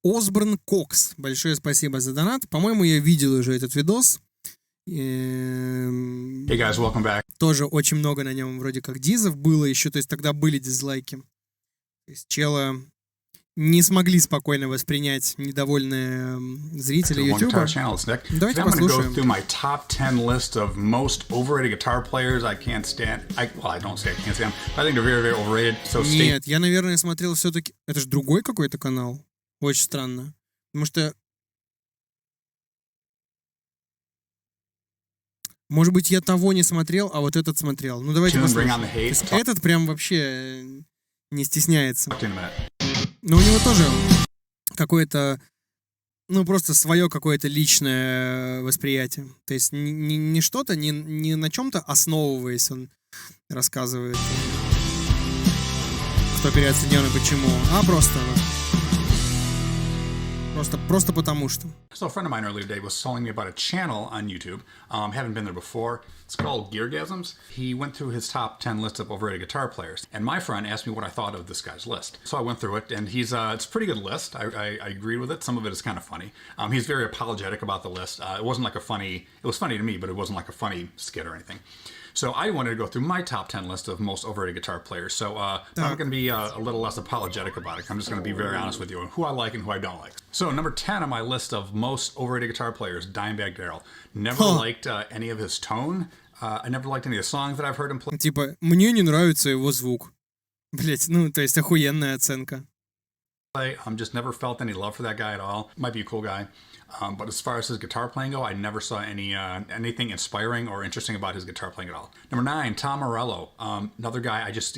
Осборн Кокс. Большое спасибо за донат. По-моему, я видел уже этот видос. Hey guys, welcome back. Тоже очень много на нем вроде как дизов было еще, то есть тогда были дизлайки. То есть чела не смогли спокойно воспринять недовольные зрители YouTube. Давайте послушаем. Through my top 10 list of most overrated guitar players I can't stand. Well, I don't say I can't stand. I think they're very, very overrated. So Нет, я, наверное, смотрел все-таки... Это же другой какой-то канал. Очень странно. Потому что... Может быть, я того не смотрел, а вот этот смотрел. Ну, давайте посмотрим. То есть этот прям вообще не стесняется. Но у него тоже какое-то, ну, просто свое какое-то личное восприятие. То есть не что-то, не на чем-то основываясь, он рассказывает, кто переоценен и почему, а просто потому что. So a friend of mine earlier today was telling me about a channel on YouTube. Haven't been there before. It's called Geargasms. He went through his top 10 list of overrated guitar players. And my friend asked me what I thought of this guy's list. So I went through it, and it's a pretty good list. I agreed with it. Some of it is kind of funny. He's very apologetic about the list. It wasn't like it was funny to me, but it wasn't like a funny skit or anything. So I wanted to go through my top 10 list of most overrated guitar players. So I'm going to be a little less apologetic about it. I'm just going to be very honest with you on who I like and who I don't like. So number 10 on my list of most overrated guitar players, Dimebag Darrell. Never liked any of his tone. I never liked any of the songs that I've heard him play. Типа, мне не нравится его звук. Блять, ну, то есть охуенная оценка. Just never felt any love for that guy at all. Might be a cool guy. But as far as his guitar playing go, I never saw anything inspiring or interesting about his guitar playing at all. Number 9, Tom Morello. Another guy I just...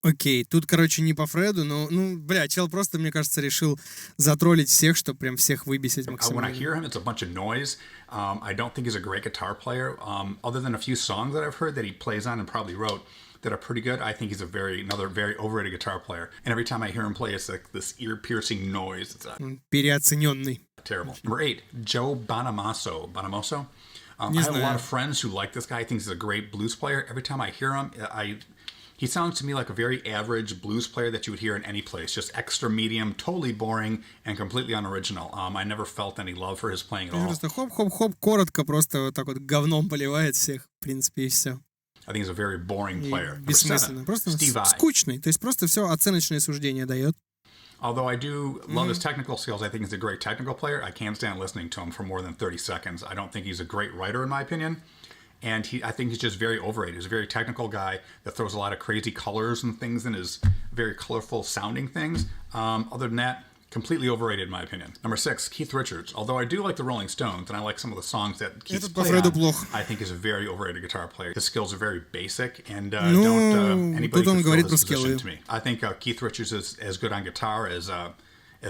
Окей, тут, короче, не по Фреду, но, бля, чел просто, мне кажется, решил затроллить всех, чтобы прям всех выбесить максимально. When I hear him, it's a bunch of noise. I don't think he's a great guitar player. Other than a few songs that I've heard that he plays on and probably wrote that are pretty good, I think he's another very overrated guitar player. And every time I hear him play, it's like this ear-piercing noise. It's переоцененный. Terrible. Number 8, Joe Bonamassa. I have a lot of friends who like this guy. I think he's a great blues player. Every time I hear him, he sounds to me like a very average blues player that you would hear in any place. Just extra medium, totally boring, and completely unoriginal. I never felt any love for his playing at all. Просто хоп-хоп-хоп, коротко, просто вот так вот говном поливает всех, в принципе, и все. I think he's a very boring player. Бессмысленно. Просто скучный. То есть просто все оценочные суждения дает. Although I do love his technical skills, I think he's a great technical player. I can't stand listening to him for more than 30 seconds. I don't think he's a great writer, in my opinion. And I think he's just very overrated. He's a very technical guy that throws a lot of crazy colors and things in his very colorful sounding things. Other than that, completely overrated in my opinion. Number 6, Keith Richards. Although I do like the Rolling Stones and I like some of the songs that Keith's played on, I think he's a very overrated guitar player. His skills are very basic and anybody can fill his position to me. I think Keith Richards is as good on guitar as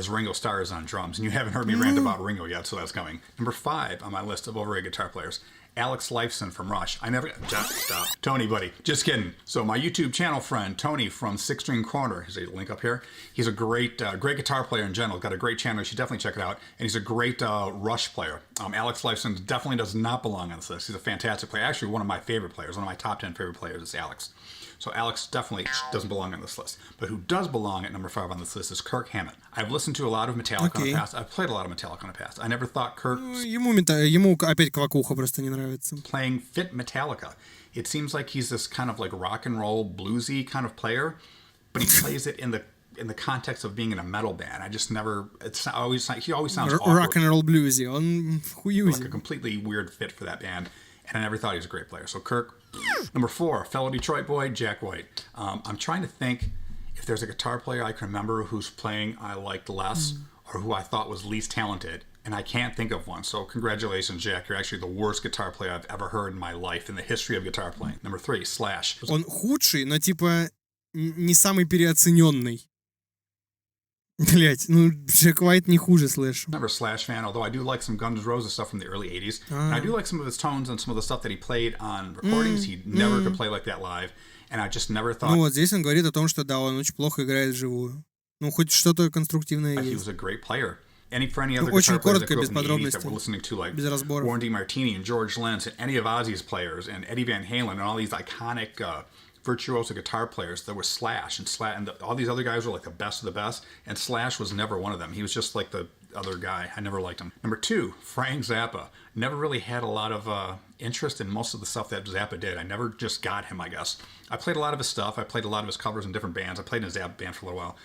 Ringo Starr is on drums. And you haven't heard me rant about Ringo yet, so that's coming. Number 5 on my list of overrated guitar players, Alex Lifeson from Rush. Stop. Tony, buddy. Just kidding. So my YouTube channel friend, Tony from Six String Corner, here's a link up here. He's a great guitar player in general. Got a great channel. You should definitely check it out. And he's a great Rush player. Alex Lifeson definitely does not belong on this list. He's a fantastic player. Actually, one of my favorite players. One of my top 10 favorite players is Alex. So Alex definitely doesn't belong on this list. But who does belong at number 5 on this list is Kirk Hammett. I've listened to a lot of Metallica in the past. I've played a lot of Metallica in the past. I never thought Ему опять квакуха просто не нравится. Playing fit Metallica. It seems like he's this kind of like rock and roll bluesy kind of player, but he plays it in the context of being in a metal band. He always sounds awkward. Rock and roll bluesy. Он хуюзи. Like a completely weird fit for that band. And I never thought he was a great player. So Kirk. Number 4, fellow Detroit boy, Jack White. I'm trying to think if there's a guitar player I can remember whose playing I liked less or who I thought was least talented. And I can't think of one. So congratulations, Jack. You're actually the worst guitar player I've ever heard in my life in the history of guitar playing. Number 3, Slash. Он худший, но типа не самый переоцененный. Блять, Джек Уайт не хуже Слэш. Never a Slash fan, although I do like some Guns N' Roses stuff from the early 80s. And I do like some of his tones and some of the stuff that he played on recordings. He never could play like that live. And I just never thought... Ну вот здесь он говорит о том, что да, он очень плохо играет вживую. Ну хоть что-то конструктивное есть. He was a great player. For any other guitar players that grew up in the 80s that we're listening to, like Warren D. Martini and George Lynch and any of Ozzy's players and Eddie Van Halen and all these iconic virtuoso guitar players, there was Slash, and all these other guys were like the best of the best, and Slash was never one of them. He was just like the other guy. I never liked him. Number 2, Frank Zappa. Never really had a lot of interest in most of the stuff that Zappa did. I never just got him, I guess. I played a lot of his stuff. I played a lot of his covers in different bands. I played in a Zappa band for a little while.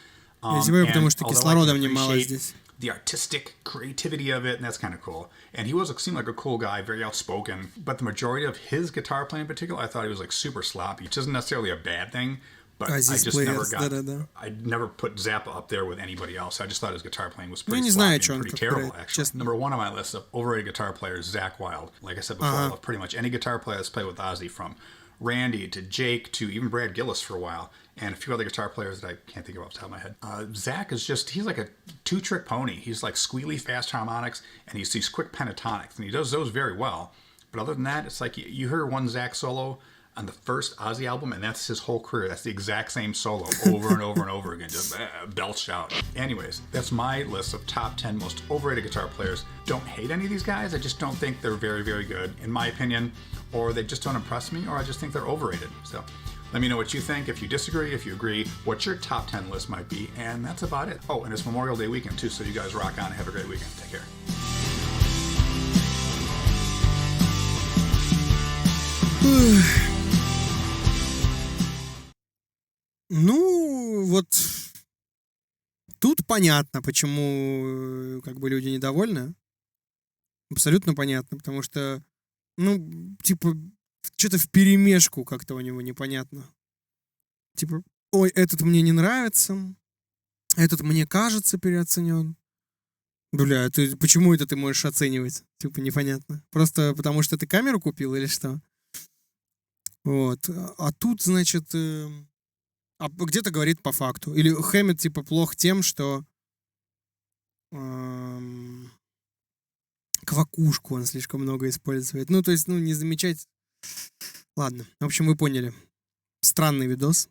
Потому что кислорода мне мало здесь. The artistic creativity of it, and that's kind of cool. And he seemed like a cool guy, very outspoken. But the majority of his guitar playing in particular, I thought he was like super sloppy, which isn't necessarily a bad thing. But I just never got. I never put Zappa up there with anybody else. I just thought his guitar playing was pretty sloppy and pretty terrible, actually. Number 1 on my list of overrated guitar players, Zakk Wylde. Like I said before, I love pretty much any guitar player that's played with Ozzy, from Randy to Jake to even Brad Gillis for a while, and a few other guitar players that I can't think of off the top of my head. Zach is he's like a 2-trick pony. He's like squealy fast harmonics, and he's these quick pentatonics, and he does those very well. But other than that, it's like you heard one Zach solo on the first Ozzy album, and that's his whole career. That's the exact same solo over and over and over again, just belched out. Anyways, that's my list of top 10 most overrated guitar players. Don't hate any of these guys. I just don't think they're very, very good, in my opinion, or they just don't impress me, or I just think they're overrated. So let me know what you think. If you disagree, if you agree, what your top 10 list might be, and that's about it. Oh, and it's Memorial Day weekend, too, so you guys rock on and have a great weekend. Take care. Ну, вот тут понятно, почему как бы люди недовольны. Абсолютно понятно, потому что, ну, типа, что-то вперемешку как-то у него непонятно. Типа, ой, этот мне не нравится, этот мне кажется переоценен. Бля, почему это ты можешь оценивать? Типа, непонятно. Просто потому что ты камеру купил или что? Вот. А тут, значит... А где-то говорит по факту. Или Хэммет, типа, плох тем, что квакушку он слишком много использует. Ну, то есть, не замечать... Ладно. В общем, вы поняли. Странный видос.